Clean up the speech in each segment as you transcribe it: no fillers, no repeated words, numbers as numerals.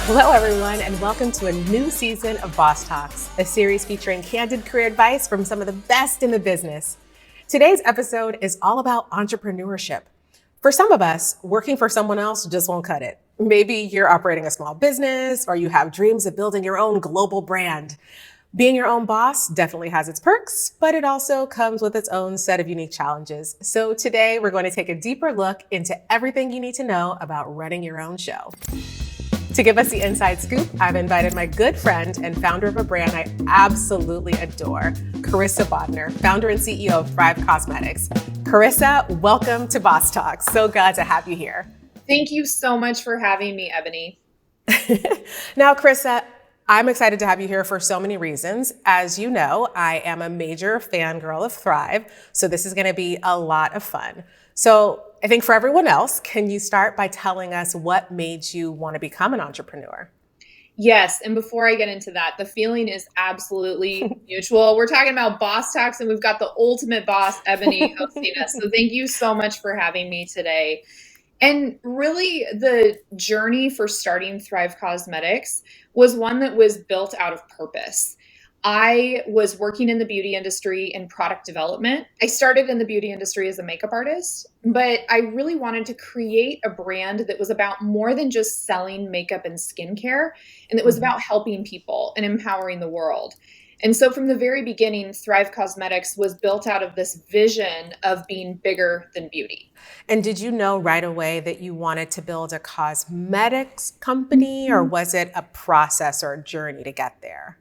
Hello, everyone, and welcome to a new season of Boss Talks, a series featuring candid career advice from some of the best in the business. Today's episode is all about entrepreneurship. For some of us, working for someone else just won't cut it. Maybe you're operating a small business or you have dreams of building your own global brand. Being your own boss definitely has its perks, but it also comes with its own set of unique challenges. So today we're going to take a deeper look into everything you need to know about running your own show. To give us the inside scoop, I've invited my good friend and founder of a brand I absolutely adore, Carissa Bodner, founder and CEO of Thrive Causemetics. Carissa, welcome to Boss Talks. So glad to have you here. Thank you so much for having me, Ebony. Now, Carissa, I'm excited to have you here for so many reasons. As you know, I am a major fangirl of Thrive, so this is going to be a lot of fun. So I think for everyone else, can you start by telling us what made you want to become an entrepreneur? Yes. And before I get into that, the feeling is absolutely mutual. We're talking about Boss Talks, and we've got the ultimate boss, Ebony, hosting us. So thank you so much for having me today. And really, the journey for starting Thrive Causemetics was one that was built out of purpose. I was working in the beauty industry in product development. I started in the beauty industry as a makeup artist, but I really wanted to create a brand that was about more than just selling makeup and skincare, and that was about helping people and empowering the world. And so from the very beginning, Thrive Causemetics was built out of this vision of being bigger than beauty. And did you know right away that you wanted to build a cosmetics company, or was it a process or a journey to get there?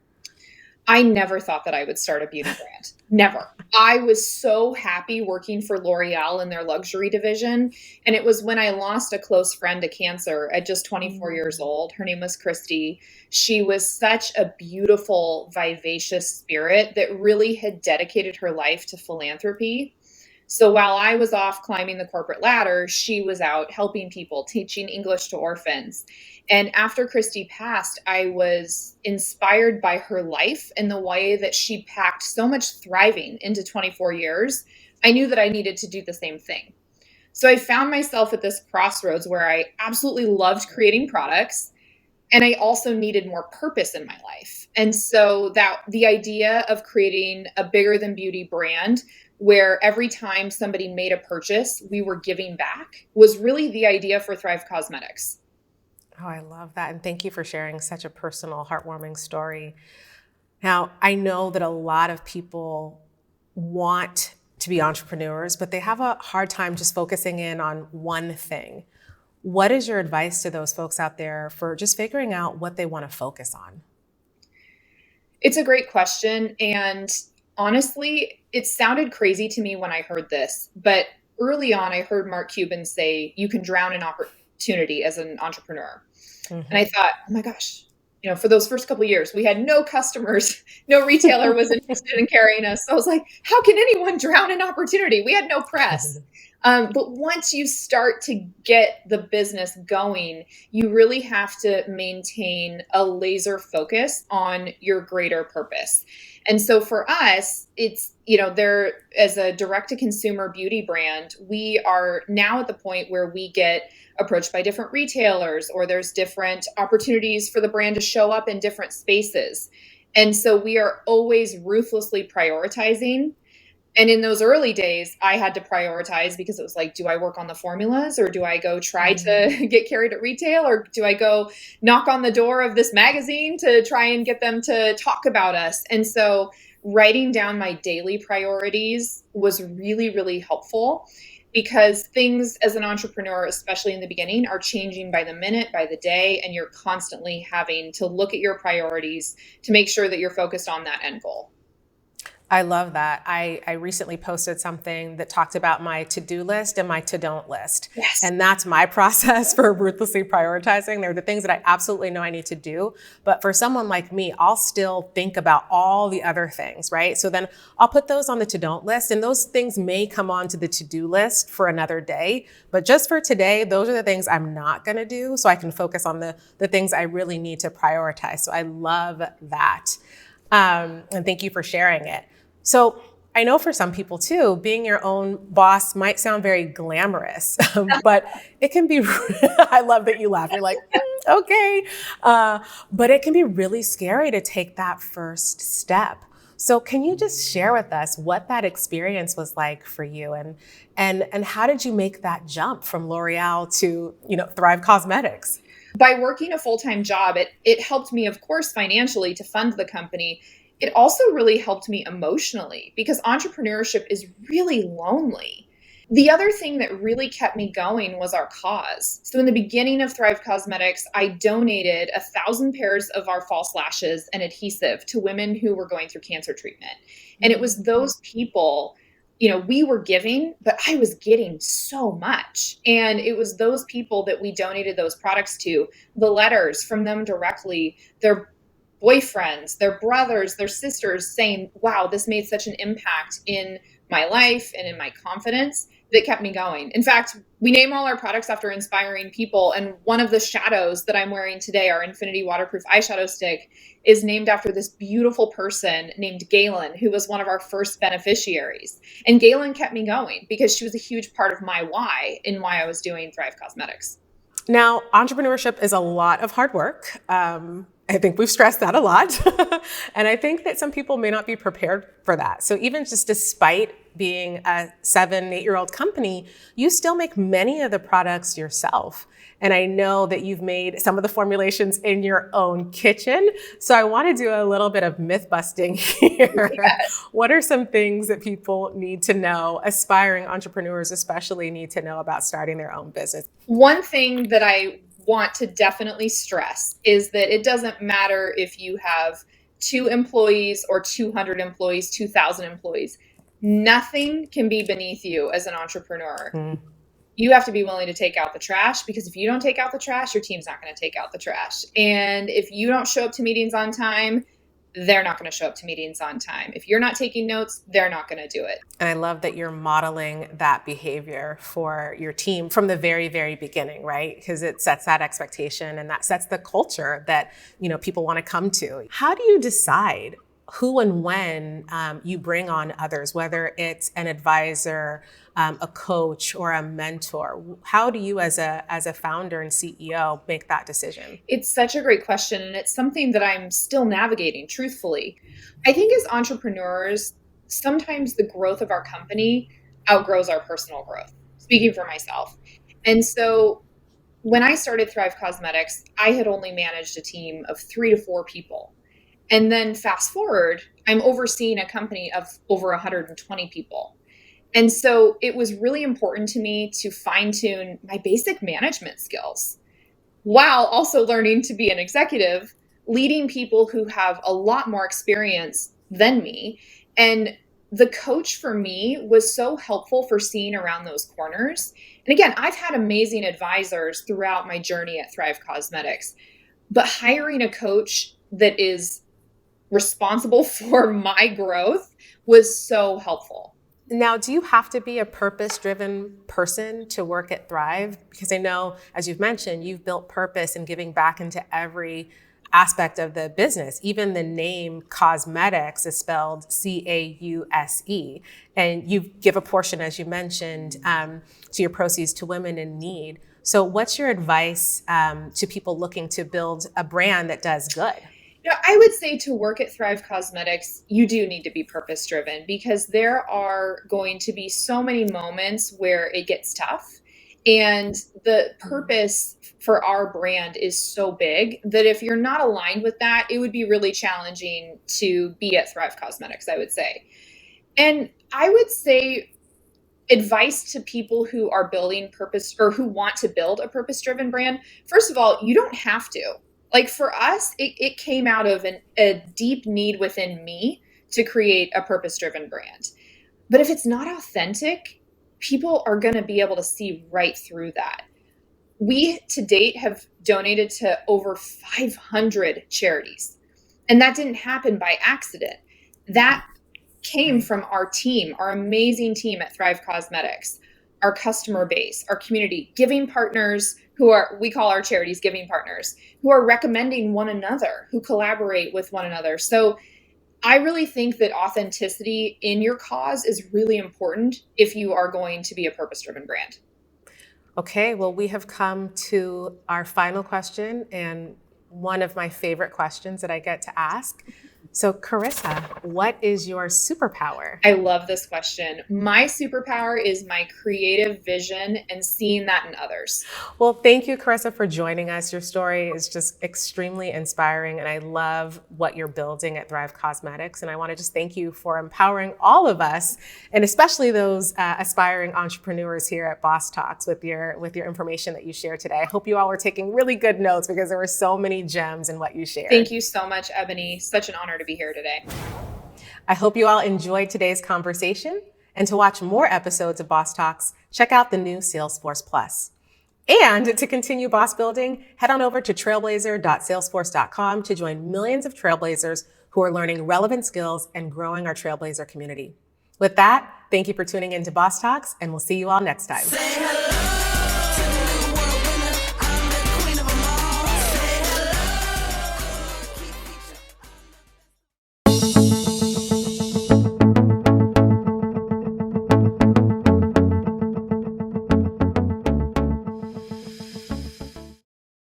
I never thought that I would start a beauty brand. Never. I was so happy working for L'Oreal in their luxury division. And it was when I lost a close friend to cancer at just 24 years old. Her name was Christy. She was such a beautiful, vivacious spirit that really had dedicated her life to philanthropy. So while I was off climbing the corporate ladder, she was out helping people, teaching English to orphans. And after Christy passed, I was inspired by her life and the way that she packed so much thriving into 24 years. I knew that I needed to do the same thing. So I found myself at this crossroads where I absolutely loved creating products, and I also needed more purpose in my life. And so that the idea of creating a bigger than beauty brand where every time somebody made a purchase, we were giving back was really the idea for Thrive Causemetics. Oh, I love that. And thank you for sharing such a personal, heartwarming story. Now, I know that a lot of people want to be entrepreneurs, but they have a hard time just focusing in on one thing. What is your advice to those folks out there for just figuring out what they want to focus on? It's a great question. And honestly, it sounded crazy to me when I heard this, but early on, I heard Mark Cuban say, you can drown in opportunity as an entrepreneur. Mm-hmm. And I thought, oh my gosh, for those first couple of years, we had no customers, no retailer was interested in carrying us. So I was like, how can anyone drown in opportunity? We had no press. But once you start to get the business going, you really have to maintain a laser focus on your greater purpose. And so for us, it's, there as a direct to consumer beauty brand, we are now at the point where we get approached by different retailers, or there's different opportunities for the brand to show up in different spaces. And so we are always ruthlessly prioritizing. And in those early days, I had to prioritize because it was like, do I work on the formulas, or do I go try to get carried at retail, or do I go knock on the door of this magazine to try and get them to talk about us? And so writing down my daily priorities was really, really helpful, because things as an entrepreneur, especially in the beginning, are changing by the minute, by the day, and you're constantly having to look at your priorities to make sure that you're focused on that end goal. I love that. I recently posted something that talked about my to-do list and my to-don't list. Yes. And that's my process for ruthlessly prioritizing. They're the things that I absolutely know I need to do. But for someone like me, I'll still think about all the other things, right? So then I'll put those on the to-don't list, and those things may come onto the to-do list for another day. But just for today, those are the things I'm not going to do, so I can focus on the things I really need to prioritize. So I love that. And thank you for sharing it. So I know for some people too, being your own boss might sound very glamorous, but it can be, I love that you laugh. You're like, okay. But it can be really scary to take that first step. So can you just share with us what that experience was like for you, and how did you make that jump from L'Oreal to, Thrive Causemetics? By working a full-time job, it helped me, of course, financially to fund the company. It also really helped me emotionally because entrepreneurship is really lonely. The other thing that really kept me going was our cause. So in the beginning of Thrive Causemetics, I donated 1,000 pairs of our false lashes and adhesive to women who were going through cancer treatment. And it was those people, we were giving, but I was getting so much. And it was those people that we donated those products to, the letters from them directly, their boyfriends, their brothers, their sisters saying, wow, this made such an impact in my life and in my confidence, that kept me going. In fact, we name all our products after inspiring people. And one of the shadows that I'm wearing today, our Infinity Waterproof Eyeshadow Stick, is named after this beautiful person named Galen, who was one of our first beneficiaries. And Galen kept me going because she was a huge part of my why in why I was doing Thrive Causemetics. Now, entrepreneurship is a lot of hard work. I think we've stressed that a lot. And I think that some people may not be prepared for that. So even just despite being a 7-8-year-old company, you still make many of the products yourself. And I know that you've made some of the formulations in your own kitchen. So I want to do a little bit of myth busting here. Yes. What are some things that people need to know, aspiring entrepreneurs especially need to know about starting their own business? One thing that I want to definitely stress is that it doesn't matter if you have 2 employees or 200 employees, 2,000 employees. Nothing can be beneath you as an entrepreneur. You have to be willing to take out the trash, because if you don't take out the trash, your team's not going to take out the trash. And if you don't show up to meetings on time, they're not going to show up to meetings on time. If you're not taking notes, they're not going to do it. And I love that you're modeling that behavior for your team from the very, very beginning, right? Because it sets that expectation and that sets the culture that, people want to come to. How do you decide who and when you bring on others, whether it's an advisor, a coach, or a mentor? How do you, as a founder and CEO, make that decision? It's such a great question, and it's something that I'm still navigating, truthfully. I think as entrepreneurs, sometimes the growth of our company outgrows our personal growth, speaking for myself. And so when I started Thrive Causemetics, I had only managed a team of 3 to 4 people. And then fast forward, I'm overseeing a company of over 120 people. And so it was really important to me to fine tune my basic management skills while also learning to be an executive, leading people who have a lot more experience than me. And the coach for me was so helpful for seeing around those corners. And again, I've had amazing advisors throughout my journey at Thrive Causemetics, but hiring a coach that is responsible for my growth was so helpful. Now, do you have to be a purpose-driven person to work at Thrive? Because I know, as you've mentioned, you've built purpose and giving back into every aspect of the business. Even the name cosmetics is spelled C-A-U-S-E. And you give a portion, as you mentioned, to your proceeds to women in need. So what's your advice to people looking to build a brand that does good? I would say to work at Thrive Causemetics, you do need to be purpose-driven, because there are going to be so many moments where it gets tough. And the purpose for our brand is so big that if you're not aligned with that, it would be really challenging to be at Thrive Causemetics, I would say. And I would say advice to people who are building purpose, or who want to build a purpose-driven brand. First of all, you don't have to. Like for us, it came out of a deep need within me to create a purpose-driven brand. But if it's not authentic, people are going to be able to see right through that. We, to date, have donated to over 500 charities. And that didn't happen by accident. That came from our team, our amazing team at Thrive Causemetics, our customer base, our community, giving partners we call our charities giving partners, who are recommending one another, who collaborate with one another. So I really think that authenticity in your cause is really important if you are going to be a purpose-driven brand. Okay, well, we have come to our final question and one of my favorite questions that I get to ask. So, Carissa, what is your superpower? I love this question. My superpower is my creative vision and seeing that in others. Well, thank you, Carissa, for joining us. Your story is just extremely inspiring, and I love what you're building at Thrive Cosmetics. And I want to just thank you for empowering all of us, and especially those aspiring entrepreneurs here at Boss Talks with your information that you shared today. I hope you all were taking really good notes because there were so many gems in what you shared. Thank you so much, Ebony. Such an honor to be here today. I hope you all enjoyed today's conversation. And to watch more episodes of Boss Talks, check out the new Salesforce Plus. And to continue boss building, head on over to trailblazer.salesforce.com to join millions of trailblazers who are learning relevant skills and growing our Trailblazer community. With that, thank you for tuning in to Boss Talks, and we'll see you all next time.